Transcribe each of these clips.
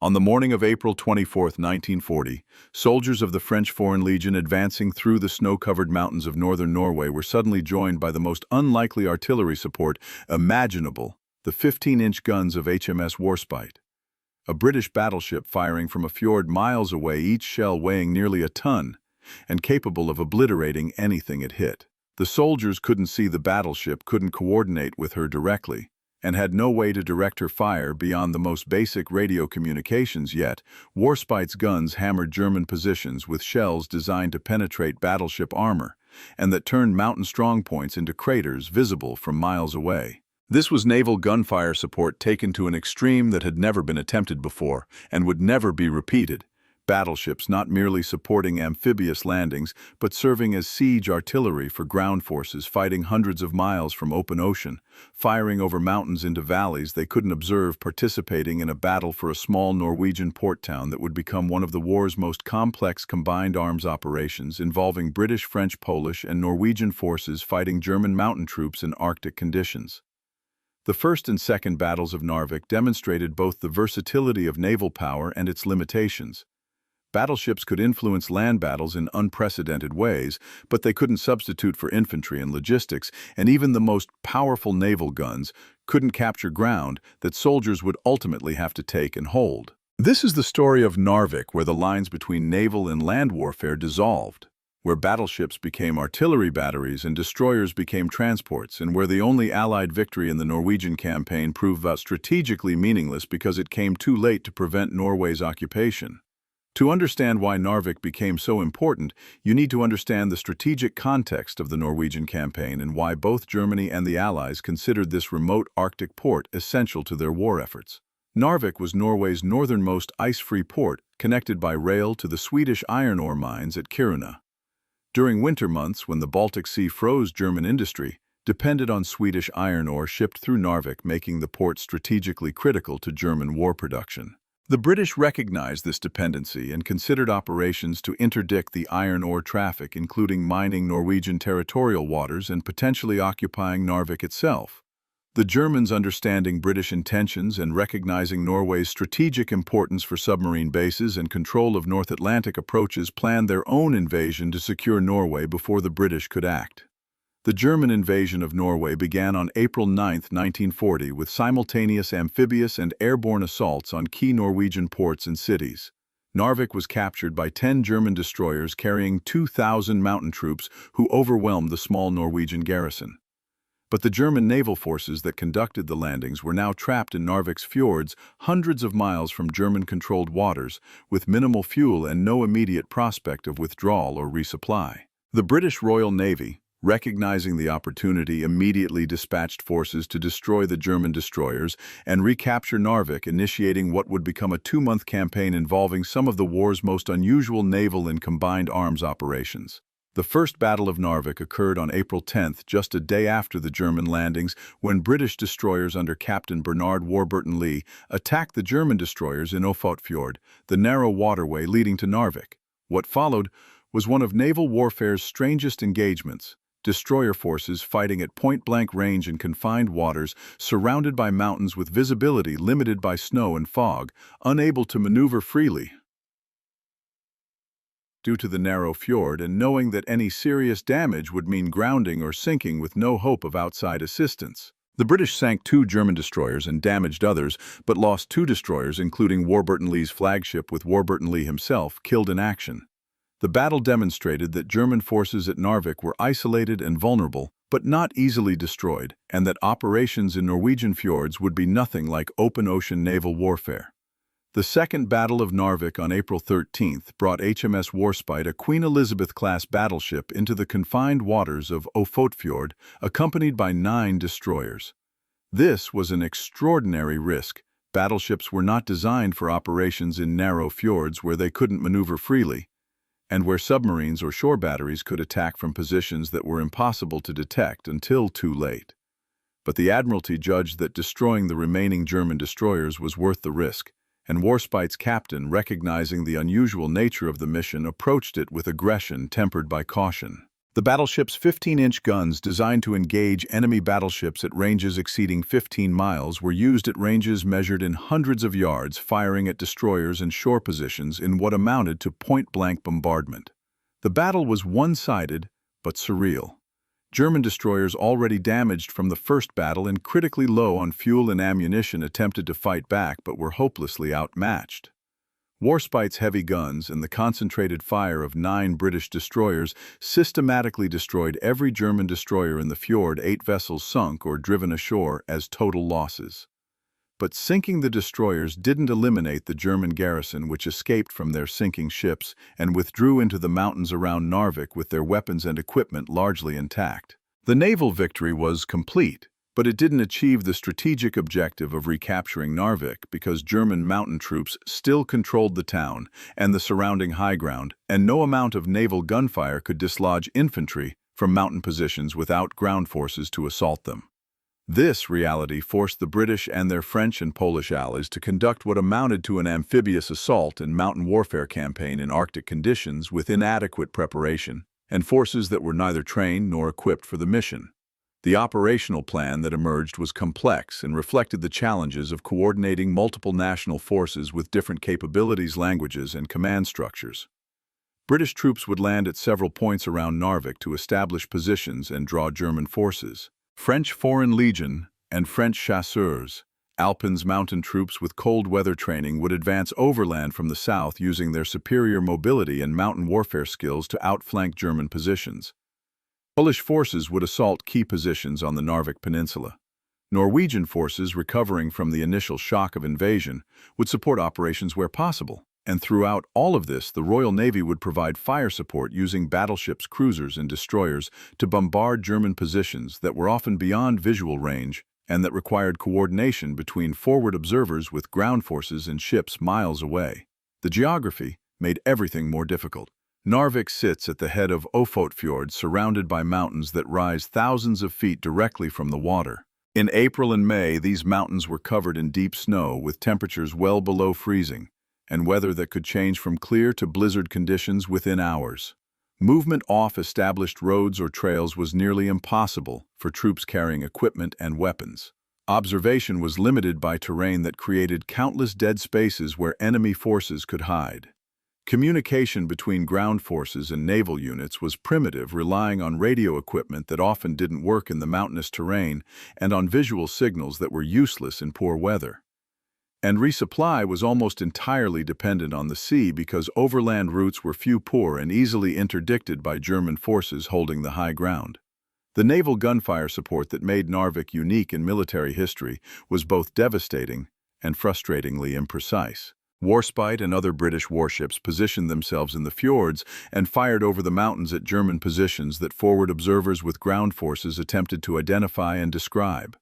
On the morning of April 24, 1940, soldiers of the French Foreign Legion advancing through the snow-covered mountains of northern Norway were suddenly joined by the most unlikely artillery support imaginable, the 15-inch guns of HMS Warspite. A British battleship firing from a fjord miles away, each shell weighing nearly a ton, and capable of obliterating anything it hit. The soldiers couldn't see the battleship, couldn't coordinate with her directly, and had no way to direct her fire beyond the most basic radio communications. Yet Warspite's guns hammered German positions with shells designed to penetrate battleship armor, and that turned mountain strongpoints into craters visible from miles away. This was naval gunfire support taken to an extreme that had never been attempted before, and would never be repeated. Battleships not merely supporting amphibious landings, but serving as siege artillery for ground forces fighting hundreds of miles from open ocean, firing over mountains into valleys they couldn't observe, participating in a battle for a small Norwegian port town that would become one of the war's most complex combined arms operations, involving British, French, Polish, and Norwegian forces fighting German mountain troops in Arctic conditions. The First and Second Battles of Narvik demonstrated both the versatility of naval power and its limitations. Battleships could influence land battles in unprecedented ways, but they couldn't substitute for infantry and logistics, and even the most powerful naval guns couldn't capture ground that soldiers would ultimately have to take and hold. This is the story of Narvik, where the lines between naval and land warfare dissolved, where battleships became artillery batteries and destroyers became transports, and where the only Allied victory in the Norwegian campaign proved strategically meaningless because it came too late to prevent Norway's occupation. To understand why Narvik became so important, you need to understand the strategic context of the Norwegian campaign and why both Germany and the Allies considered this remote Arctic port essential to their war efforts. Narvik was Norway's northernmost ice-free port, connected by rail to the Swedish iron ore mines at Kiruna. During winter months, when the Baltic Sea froze, German industry depended on Swedish iron ore shipped through Narvik, making the port strategically critical to German war production. The British recognized this dependency and considered operations to interdict the iron ore traffic, including mining Norwegian territorial waters and potentially occupying Narvik itself. The Germans, understanding British intentions and recognizing Norway's strategic importance for submarine bases and control of North Atlantic approaches, planned their own invasion to secure Norway before the British could act. The German invasion of Norway began on April 9, 1940, with simultaneous amphibious and airborne assaults on key Norwegian ports and cities. Narvik was captured by 10 German destroyers carrying 2,000 mountain troops who overwhelmed the small Norwegian garrison. But the German naval forces that conducted the landings were now trapped in Narvik's fjords, hundreds of miles from German-controlled waters, with minimal fuel and no immediate prospect of withdrawal or resupply. The British Royal Navy, recognizing the opportunity, immediately dispatched forces to destroy the German destroyers and recapture Narvik, initiating what would become a 2-month campaign involving some of the war's most unusual naval and combined arms operations. The First Battle of Narvik occurred on April 10th, just a day after the German landings, when British destroyers under Captain Bernard Warburton Lee attacked the German destroyers in Ofotfjord, the narrow waterway leading to Narvik. What followed was one of naval warfare's strangest engagements. Destroyer forces fighting at point-blank range in confined waters, surrounded by mountains with visibility limited by snow and fog, unable to maneuver freely due to the narrow fjord, and knowing that any serious damage would mean grounding or sinking with no hope of outside assistance. The British sank 2 German destroyers and damaged others, but lost 2 destroyers, including Warburton Lee's flagship, with Warburton Lee himself killed in action. The battle demonstrated that German forces at Narvik were isolated and vulnerable, but not easily destroyed, and that operations in Norwegian fjords would be nothing like open-ocean naval warfare. The Second Battle of Narvik on April 13th brought HMS Warspite, a Queen Elizabeth-class battleship, into the confined waters of Ofotfjord, accompanied by 9 destroyers. This was an extraordinary risk. Battleships were not designed for operations in narrow fjords where they couldn't maneuver freely, and where submarines or shore batteries could attack from positions that were impossible to detect until too late. But the Admiralty judged that destroying the remaining German destroyers was worth the risk, and Warspite's captain, recognizing the unusual nature of the mission, approached it with aggression tempered by caution. The battleship's 15-inch guns, designed to engage enemy battleships at ranges exceeding 15 miles, were used at ranges measured in hundreds of yards, firing at destroyers and shore positions in what amounted to point-blank bombardment. The battle was one-sided, but surreal. German destroyers, already damaged from the first battle and critically low on fuel and ammunition, attempted to fight back but were hopelessly outmatched. Warspite's heavy guns and the concentrated fire of 9 British destroyers systematically destroyed every German destroyer in the fjord. 8 vessels sunk or driven ashore as total losses. But sinking the destroyers didn't eliminate the German garrison, which escaped from their sinking ships and withdrew into the mountains around Narvik with their weapons and equipment largely intact. The naval victory was complete, but it didn't achieve the strategic objective of recapturing Narvik because German mountain troops still controlled the town and the surrounding high ground, and no amount of naval gunfire could dislodge infantry from mountain positions without ground forces to assault them. This reality forced the British and their French and Polish allies to conduct what amounted to an amphibious assault and mountain warfare campaign in Arctic conditions with inadequate preparation and forces that were neither trained nor equipped for the mission. The operational plan that emerged was complex and reflected the challenges of coordinating multiple national forces with different capabilities, languages, and command structures. British troops would land at several points around Narvik to establish positions and draw German forces. French Foreign Legion and French chasseurs, Alpines mountain troops with cold weather training, would advance overland from the south using their superior mobility and mountain warfare skills to outflank German positions. Polish forces would assault key positions on the Narvik Peninsula. Norwegian forces, recovering from the initial shock of invasion, would support operations where possible. And throughout all of this, the Royal Navy would provide fire support using battleships, cruisers, and destroyers to bombard German positions that were often beyond visual range and that required coordination between forward observers with ground forces and ships miles away. The geography made everything more difficult. Narvik sits at the head of Ofotfjord, surrounded by mountains that rise thousands of feet directly from the water. In April and May, these mountains were covered in deep snow with temperatures well below freezing, and weather that could change from clear to blizzard conditions within hours. Movement off established roads or trails was nearly impossible for troops carrying equipment and weapons. Observation was limited by terrain that created countless dead spaces where enemy forces could hide. Communication between ground forces and naval units was primitive, relying on radio equipment that often didn't work in the mountainous terrain and on visual signals that were useless in poor weather. And resupply was almost entirely dependent on the sea because overland routes were few, poor, and easily interdicted by German forces holding the high ground. The naval gunfire support that made Narvik unique in military history was both devastating and frustratingly imprecise. Warspite and other British warships positioned themselves in the fjords and fired over the mountains at German positions that forward observers with ground forces attempted to identify and describe.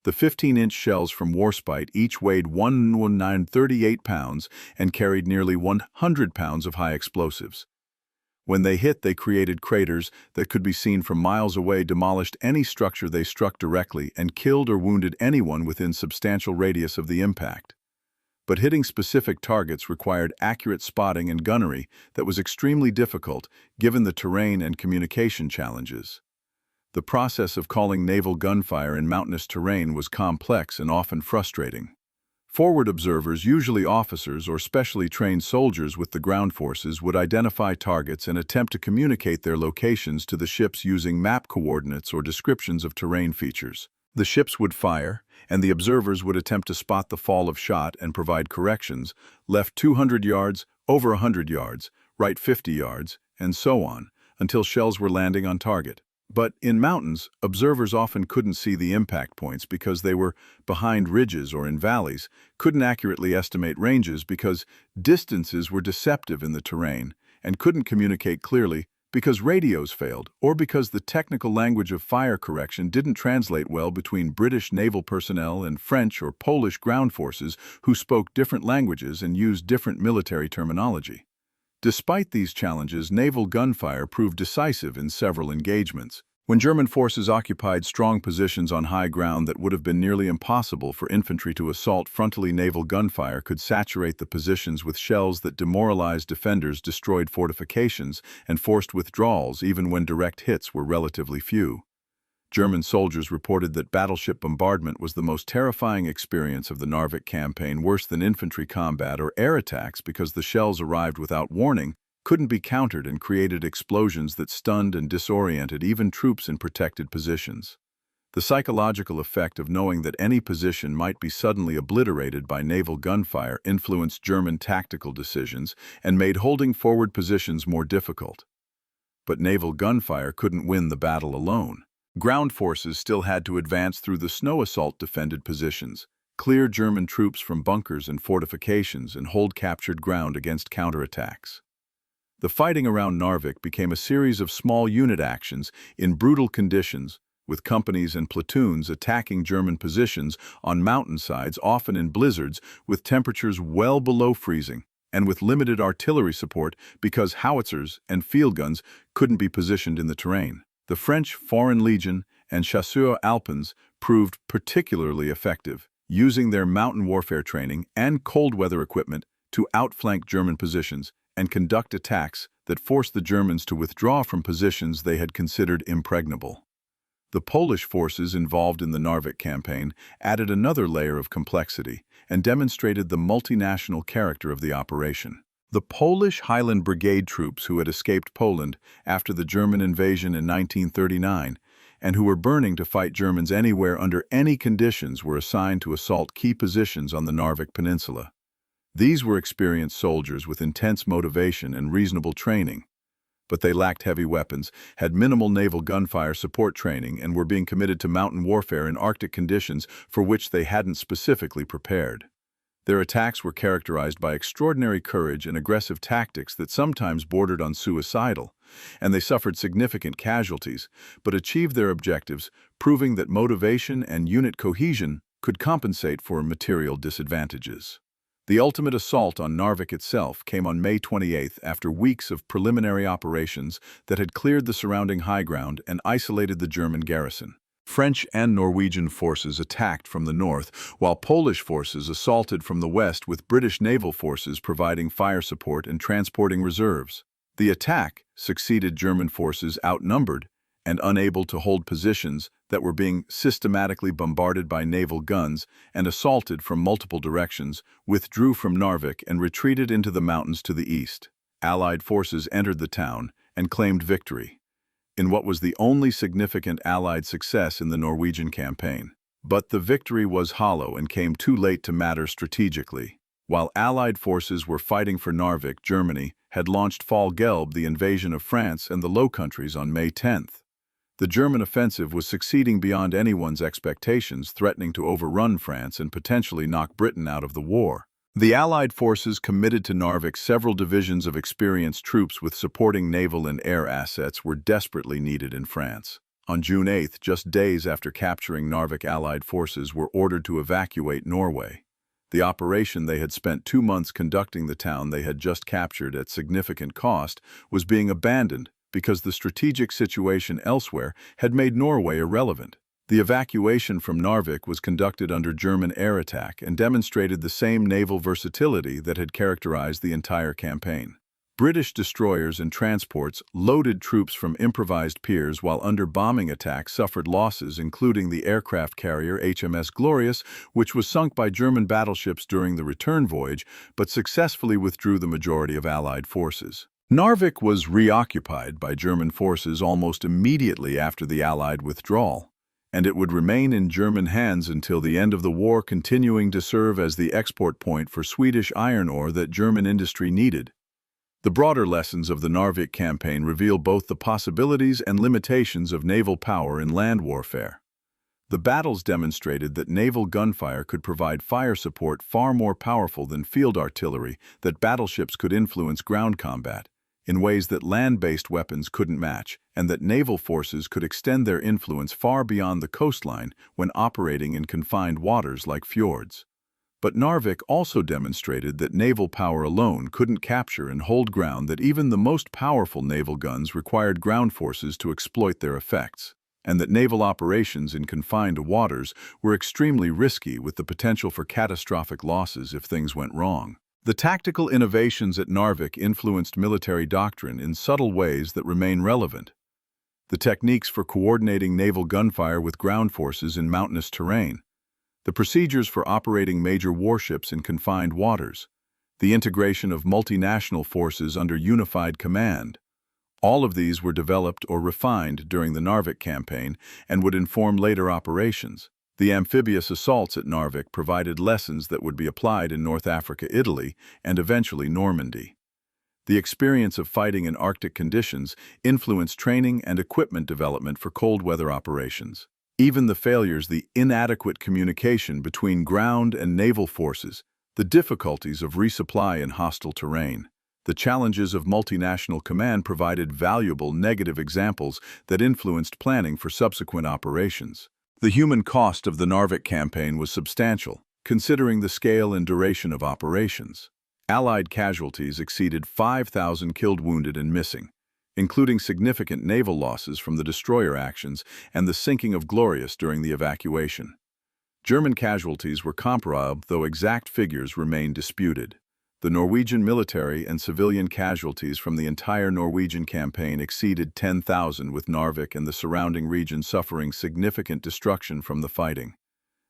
The 15-inch shells from Warspite each weighed 138 pounds and carried nearly 100 pounds of high explosives. When they hit, they created craters that could be seen from miles away, demolished any structure they struck directly, and killed or wounded anyone within substantial radius of the impact. But hitting specific targets required accurate spotting and gunnery that was extremely difficult given the terrain and communication challenges. The process of calling naval gunfire in mountainous terrain was complex and often frustrating. Forward observers, usually officers or specially trained soldiers with the ground forces, would identify targets and attempt to communicate their locations to the ships using map coordinates or descriptions of terrain features. The ships would fire, and the observers would attempt to spot the fall of shot and provide corrections, left 200 yards, over 100 yards, right 50 yards, and so on, until shells were landing on target. But in mountains, observers often couldn't see the impact points because they were behind ridges or in valleys, couldn't accurately estimate ranges because distances were deceptive in the terrain, and couldn't communicate clearly because radios failed or because the technical language of fire correction didn't translate well between British naval personnel and French or Polish ground forces who spoke different languages and used different military terminology. Despite these challenges, naval gunfire proved decisive in several engagements. When German forces occupied strong positions on high ground that would have been nearly impossible for infantry to assault, frontally naval gunfire could saturate the positions with shells that demoralized defenders, destroyed fortifications, and forced withdrawals even when direct hits were relatively few. German soldiers reported that battleship bombardment was the most terrifying experience of the Narvik campaign, worse than infantry combat or air attacks because the shells arrived without warning, couldn't be countered, and created explosions that stunned and disoriented even troops in protected positions. The psychological effect of knowing that any position might be suddenly obliterated by naval gunfire influenced German tactical decisions and made holding forward positions more difficult. But naval gunfire couldn't win the battle alone. Ground forces still had to advance through the snow assault defended positions, clear German troops from bunkers and fortifications, and hold captured ground against counterattacks. The fighting around Narvik became a series of small unit actions in brutal conditions, with companies and platoons attacking German positions on mountainsides, often in blizzards, with temperatures well below freezing, and with limited artillery support because howitzers and field guns couldn't be positioned in the terrain. The French Foreign Legion and Chasseurs Alpins proved particularly effective, using their mountain warfare training and cold weather equipment to outflank German positions and conduct attacks that forced the Germans to withdraw from positions they had considered impregnable. The Polish forces involved in the Narvik campaign added another layer of complexity and demonstrated the multinational character of the operation. The Polish Highland Brigade troops who had escaped Poland after the German invasion in 1939 and who were burning to fight Germans anywhere under any conditions were assigned to assault key positions on the Narvik Peninsula. These were experienced soldiers with intense motivation and reasonable training, but they lacked heavy weapons, had minimal naval gunfire support training, and were being committed to mountain warfare in Arctic conditions for which they hadn't specifically prepared. Their attacks were characterized by extraordinary courage and aggressive tactics that sometimes bordered on suicidal, and they suffered significant casualties, but achieved their objectives, proving that motivation and unit cohesion could compensate for material disadvantages. The ultimate assault on Narvik itself came on May 28 after weeks of preliminary operations that had cleared the surrounding high ground and isolated the German garrison. French and Norwegian forces attacked from the north, while Polish forces assaulted from the west, with British naval forces providing fire support and transporting reserves. The attack succeeded German forces outnumbered and unable to hold positions that were being systematically bombarded by naval guns and assaulted from multiple directions, withdrew from Narvik and retreated into the mountains to the east. Allied forces entered the town and claimed victory in what was the only significant Allied success in the Norwegian campaign. But the victory was hollow and came too late to matter strategically. While Allied forces were fighting for Narvik, Germany had launched Fall Gelb, the invasion of France and the Low Countries, on May 10th. The German offensive was succeeding beyond anyone's expectations, threatening to overrun France and potentially knock Britain out of the war. The Allied forces committed to Narvik. Several divisions of experienced troops with supporting naval and air assets were desperately needed in France. On June 8, just days after capturing Narvik, Allied forces were ordered to evacuate Norway. The operation they had spent 2 months conducting the town they had just captured at significant cost was being abandoned because the strategic situation elsewhere had made Norway irrelevant. The evacuation from Narvik was conducted under German air attack and demonstrated the same naval versatility that had characterized the entire campaign. British destroyers and transports loaded troops from improvised piers, while under bombing attacks suffered losses, including the aircraft carrier HMS Glorious, which was sunk by German battleships during the return voyage, but successfully withdrew the majority of Allied forces. Narvik was reoccupied by German forces almost immediately after the Allied withdrawal, and it would remain in German hands until the end of the war, continuing to serve as the export point for Swedish iron ore that German industry needed. The broader lessons of the Narvik campaign reveal both the possibilities and limitations of naval power in land warfare. The battles demonstrated that naval gunfire could provide fire support far more powerful than field artillery, that battleships could influence ground combat in ways that land-based weapons couldn't match, and that naval forces could extend their influence far beyond the coastline when operating in confined waters like fjords. But Narvik also demonstrated that naval power alone couldn't capture and hold ground, that even the most powerful naval guns required ground forces to exploit their effects, and that naval operations in confined waters were extremely risky, with the potential for catastrophic losses if things went wrong. The tactical innovations at Narvik influenced military doctrine in subtle ways that remain relevant. The techniques for coordinating naval gunfire with ground forces in mountainous terrain, the procedures for operating major warships in confined waters, the integration of multinational forces under unified command. All of these were developed or refined during the Narvik campaign and would inform later operations. The amphibious assaults at Narvik provided lessons that would be applied in North Africa, Italy, and eventually Normandy. The experience of fighting in Arctic conditions influenced training and equipment development for cold weather operations. Even the failures, the inadequate communication between ground and naval forces, the difficulties of resupply in hostile terrain, the challenges of multinational command provided valuable negative examples that influenced planning for subsequent operations. The human cost of the Narvik campaign was substantial, considering the scale and duration of operations. Allied casualties exceeded 5,000 killed, wounded, and missing, including significant naval losses from the destroyer actions and the sinking of Glorious during the evacuation. German casualties were comparable, though exact figures remain disputed. The Norwegian military and civilian casualties from the entire Norwegian campaign exceeded 10,000, with Narvik and the surrounding region suffering significant destruction from the fighting.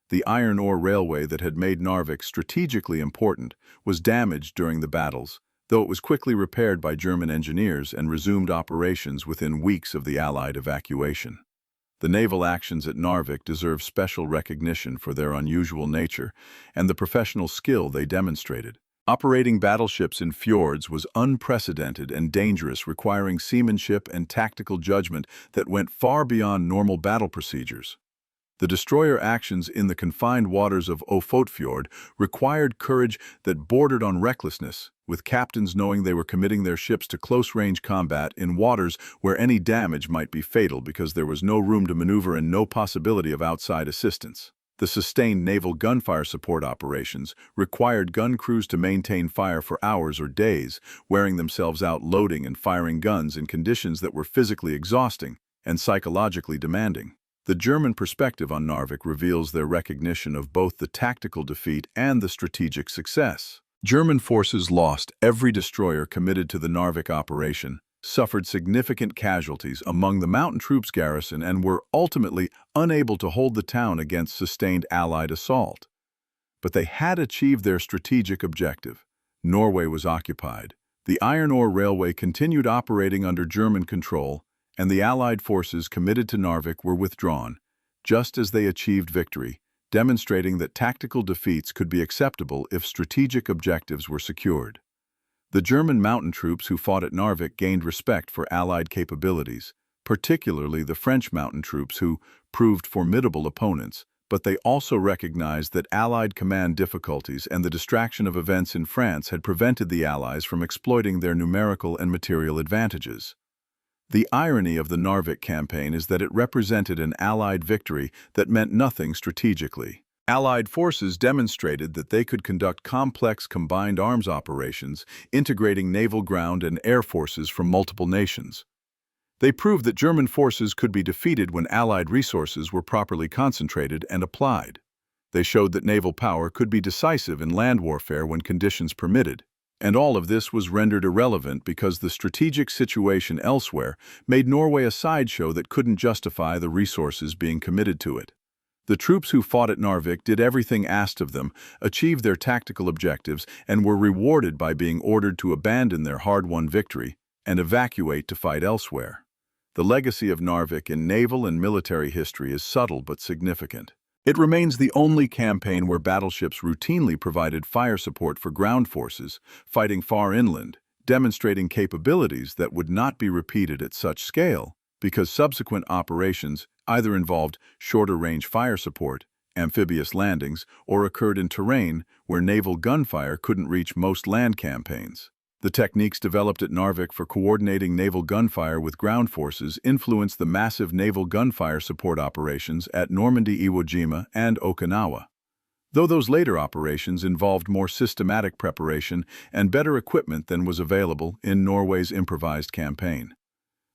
The iron ore railway that had made Narvik strategically important was damaged during the battles, though it was quickly repaired by German engineers and resumed operations within weeks of the Allied evacuation. The naval actions at Narvik deserve special recognition for their unusual nature and the professional skill they demonstrated. Operating battleships in fjords was unprecedented and dangerous, requiring seamanship and tactical judgment that went far beyond normal battle procedures. The destroyer actions in the confined waters of Ofotfjord required courage that bordered on recklessness, with captains knowing they were committing their ships to close-range combat in waters where any damage might be fatal because there was no room to maneuver and no possibility of outside assistance. The sustained naval gunfire support operations required gun crews to maintain fire for hours or days, wearing themselves out loading and firing guns in conditions that were physically exhausting and psychologically demanding. The German perspective on Narvik reveals their recognition of both the tactical defeat and the strategic success. German forces lost every destroyer committed to the Narvik operation, suffered significant casualties among the mountain troops garrison, and were ultimately unable to hold the town against sustained Allied assault. But they had achieved their strategic objective. Norway was occupied. The iron ore railway continued operating under German control, and the Allied forces committed to Narvik were withdrawn, just as they achieved victory, demonstrating that tactical defeats could be acceptable if strategic objectives were secured. The German mountain troops who fought at Narvik gained respect for Allied capabilities, particularly the French mountain troops who proved formidable opponents, but they also recognized that Allied command difficulties and the distraction of events in France had prevented the Allies from exploiting their numerical and material advantages. The irony of the Narvik campaign is that it represented an Allied victory that meant nothing strategically. Allied forces demonstrated that they could conduct complex combined arms operations, integrating naval, ground, and air forces from multiple nations. They proved that German forces could be defeated when Allied resources were properly concentrated and applied. They showed that naval power could be decisive in land warfare when conditions permitted. And all of this was rendered irrelevant because the strategic situation elsewhere made Norway a sideshow that couldn't justify the resources being committed to it. The troops who fought at Narvik did everything asked of them, achieved their tactical objectives, and were rewarded by being ordered to abandon their hard-won victory and evacuate to fight elsewhere. The legacy of Narvik in naval and military history is subtle but significant. It remains the only campaign where battleships routinely provided fire support for ground forces, fighting far inland, demonstrating capabilities that would not be repeated at such scale, because subsequent operations either involved shorter-range fire support, amphibious landings, or occurred in terrain where naval gunfire couldn't reach most land campaigns. The techniques developed at Narvik for coordinating naval gunfire with ground forces influenced the massive naval gunfire support operations at Normandy, Iwo Jima, and Okinawa. though those later operations involved more systematic preparation and better equipment than was available in Norway's improvised campaign.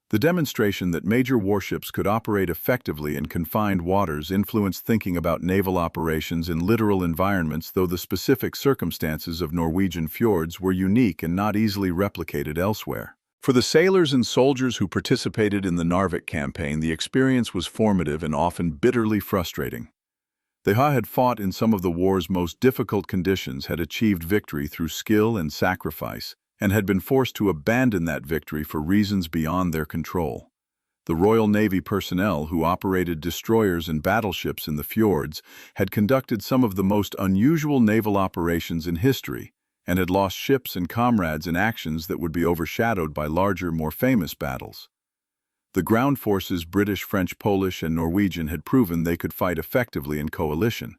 The demonstration that major warships could operate effectively in confined waters influenced thinking about naval operations in literal environments, though the specific circumstances of Norwegian fjords were unique and not easily replicated elsewhere. For the sailors and soldiers who participated in the Narvik campaign, the experience was formative and often bitterly frustrating. They had fought in some of the war's most difficult conditions, had achieved victory through skill and sacrifice, and had been forced to abandon that victory for reasons beyond their control. The Royal Navy personnel who operated destroyers and battleships in the fjords had conducted some of the most unusual naval operations in history, and had lost ships and comrades in actions that would be overshadowed by larger, more famous battles. The ground forces, British, French, Polish, and Norwegian, had proven they could fight effectively in coalition.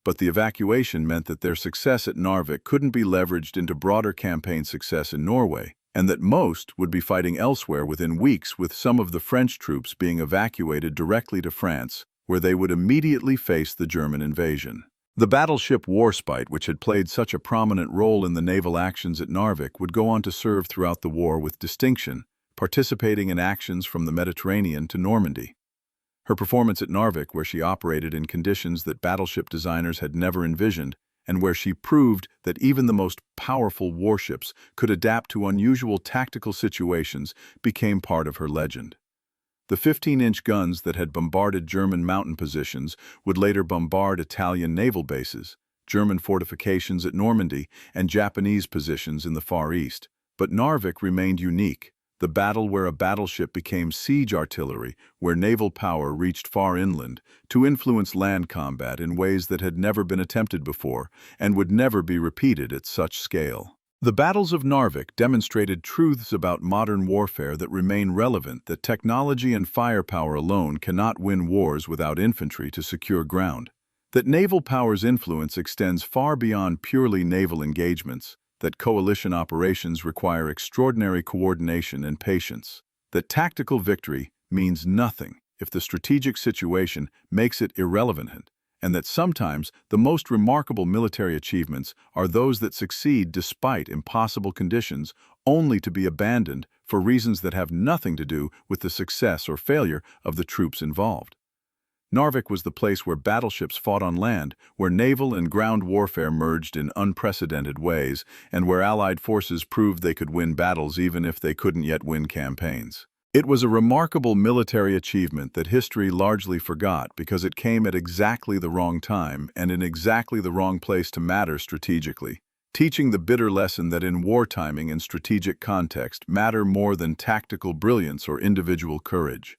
But the evacuation meant that their success at Narvik couldn't be leveraged into broader campaign success in Norway, and that most would be fighting elsewhere within weeks, with some of the French troops being evacuated directly to France, where they would immediately face the German invasion. The battleship Warspite, which had played such a prominent role in the naval actions at Narvik, would go on to serve throughout the war with distinction, participating in actions from the Mediterranean to Normandy. Her performance at Narvik, where she operated in conditions that battleship designers had never envisioned, and where she proved that even the most powerful warships could adapt to unusual tactical situations, became part of her legend. The 15-inch guns that had bombarded German mountain positions would later bombard Italian naval bases, German fortifications at Normandy, and Japanese positions in the Far East. But Narvik remained unique. The battle where a battleship became siege artillery, where naval power reached far inland to influence land combat in ways that had never been attempted before and would never be repeated at such scale. The battles of Narvik demonstrated truths about modern warfare that remain relevant: that technology and firepower alone cannot win wars without infantry to secure ground, that naval power's influence extends far beyond purely naval engagements, that coalition operations require extraordinary coordination and patience, that tactical victory means nothing if the strategic situation makes it irrelevant, and that sometimes the most remarkable military achievements are those that succeed despite impossible conditions, only to be abandoned for reasons that have nothing to do with the success or failure of the troops involved. Narvik was the place where battleships fought on land, where naval and ground warfare merged in unprecedented ways, and where Allied forces proved they could win battles even if they couldn't yet win campaigns. It was a remarkable military achievement that history largely forgot because it came at exactly the wrong time and in exactly the wrong place to matter strategically, teaching the bitter lesson that in war timing and strategic context matter more than tactical brilliance or individual courage.